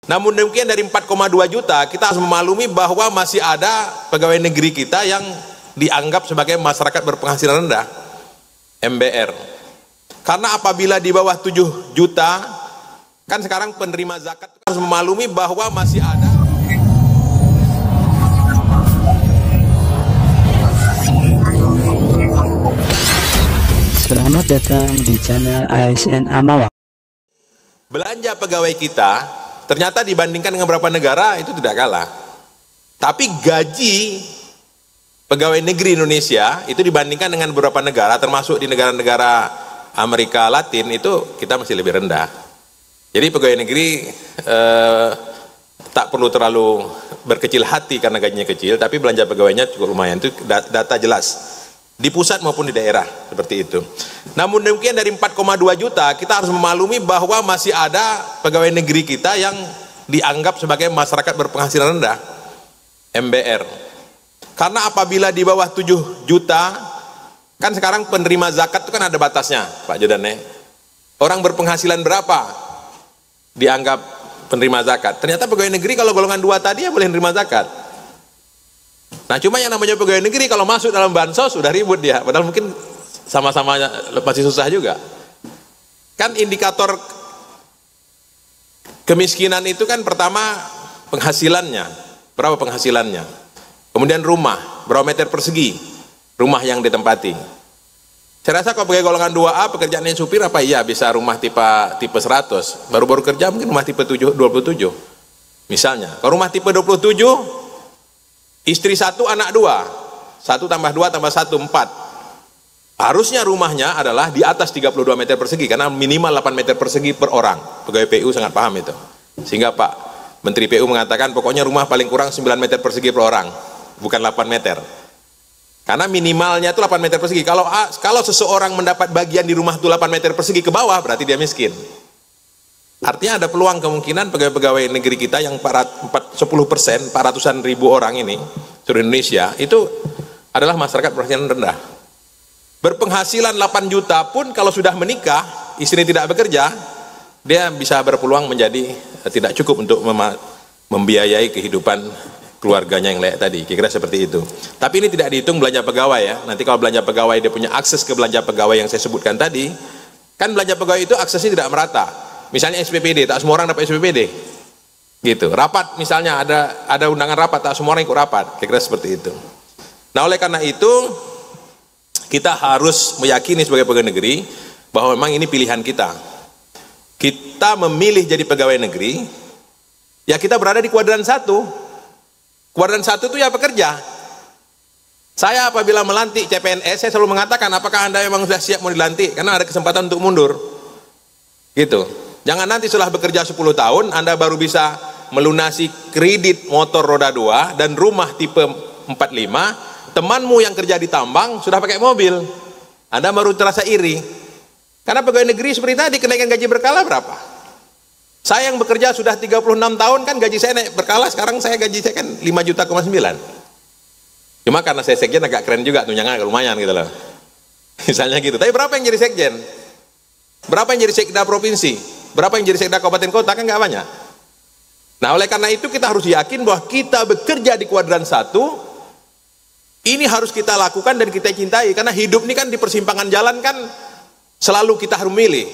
Namun demikian dari 4,2 juta kita harus memaklumi bahwa masih ada pegawai negeri kita yang dianggap sebagai masyarakat berpenghasilan rendah, MBR. Karena apabila di bawah 7 juta, kan sekarang penerima zakat harus memaklumi bahwa masih ada. Selamat datang di channel ASN Amawa. Belanja pegawai kita ternyata dibandingkan dengan beberapa negara itu tidak kalah. Tapi gaji pegawai negeri Indonesia itu dibandingkan dengan beberapa negara, termasuk di negara-negara Amerika Latin, itu kita masih lebih rendah. Jadi pegawai negeri tak perlu terlalu berkecil hati karena gajinya kecil, tapi belanja pegawainya cukup lumayan. Itu data jelas di pusat maupun di daerah seperti itu. Namun demikian dari 4,2 juta kita harus memaklumi bahwa masih ada pegawai negeri kita yang dianggap sebagai masyarakat berpenghasilan rendah, MBR. Karena apabila di bawah 7 juta, kan sekarang penerima zakat itu kan ada batasnya, Pak Jodane. Orang berpenghasilan berapa dianggap penerima zakat? Ternyata pegawai negeri kalau golongan 2 tadi ya boleh menerima zakat. Nah cuma yang namanya pegawai negeri kalau masuk dalam bansos sudah ribut dia, padahal mungkin sama-sama masih susah juga. Kan indikator kemiskinan itu kan pertama penghasilannya, berapa penghasilannya, kemudian rumah, berapa meter persegi rumah yang ditempati. Saya rasa kalau pegawai golongan 2A pekerjaannya supir apa iya bisa rumah tipe 100, baru-baru kerja mungkin rumah tipe 27 misalnya. Kalau rumah tipe 27, istri 1 anak 2, 1 tambah 2 tambah 1 4. Harusnya rumahnya adalah di atas 32 meter persegi karena minimal 8 meter persegi per orang. Pegawai PU sangat paham itu. Sehingga Pak Menteri PU mengatakan pokoknya rumah paling kurang 9 meter persegi per orang, bukan 8 meter. Karena minimalnya itu 8 meter persegi. Kalau seseorang mendapat bagian di rumah itu 8 meter persegi ke bawah berarti dia miskin. Artinya ada peluang kemungkinan pegawai-pegawai negeri kita yang 10%, 400-an ribu orang ini seluruh Indonesia itu adalah masyarakat berpenghasilan rendah. Berpenghasilan 8 juta pun kalau sudah menikah, istri tidak bekerja, dia bisa berpeluang menjadi tidak cukup untuk membiayai kehidupan keluarganya yang layak tadi, kira-kira seperti itu. Tapi ini tidak dihitung belanja pegawai ya. Nanti kalau belanja pegawai dia punya akses ke belanja pegawai yang saya sebutkan tadi, kan belanja pegawai itu aksesnya tidak merata. Misalnya SPPD, tak semua orang dapat SPPD. Gitu. Rapat misalnya ada undangan rapat, tak semua orang ikut rapat. Kira-kira seperti itu. Nah, oleh karena itu kita harus meyakini sebagai pegawai negeri bahwa memang ini pilihan kita. Kita memilih jadi pegawai negeri, ya kita berada di kuadran 1. Kuadran 1 itu ya pekerja. Saya apabila melantik CPNS, saya selalu mengatakan apakah Anda memang sudah siap mau dilantik? Karena ada kesempatan untuk mundur. Gitu. Jangan nanti setelah bekerja 10 tahun, Anda baru bisa melunasi kredit motor roda 2 dan rumah tipe 45, temanmu yang kerja di tambang sudah pakai mobil. Anda baru terasa iri. Karena pegawai negeri seperti tadi, kenaikan gaji berkala berapa? Saya yang bekerja sudah 36 tahun, kan gaji saya naik berkala, sekarang gaji saya kan 5,9 juta. Cuma karena saya sekjen agak keren juga, tunjangan agak lumayan gitu loh. Misalnya gitu. Tapi berapa yang jadi sekjen? Berapa yang jadi sekda provinsi? Berapa yang jadi sekda kabupaten kota? Kan nggak banyak. Nah oleh karena itu kita harus yakin bahwa kita bekerja di kuadran 1, ini harus kita lakukan dan kita cintai. Karena hidup ini kan di persimpangan jalan kan selalu kita harus milih.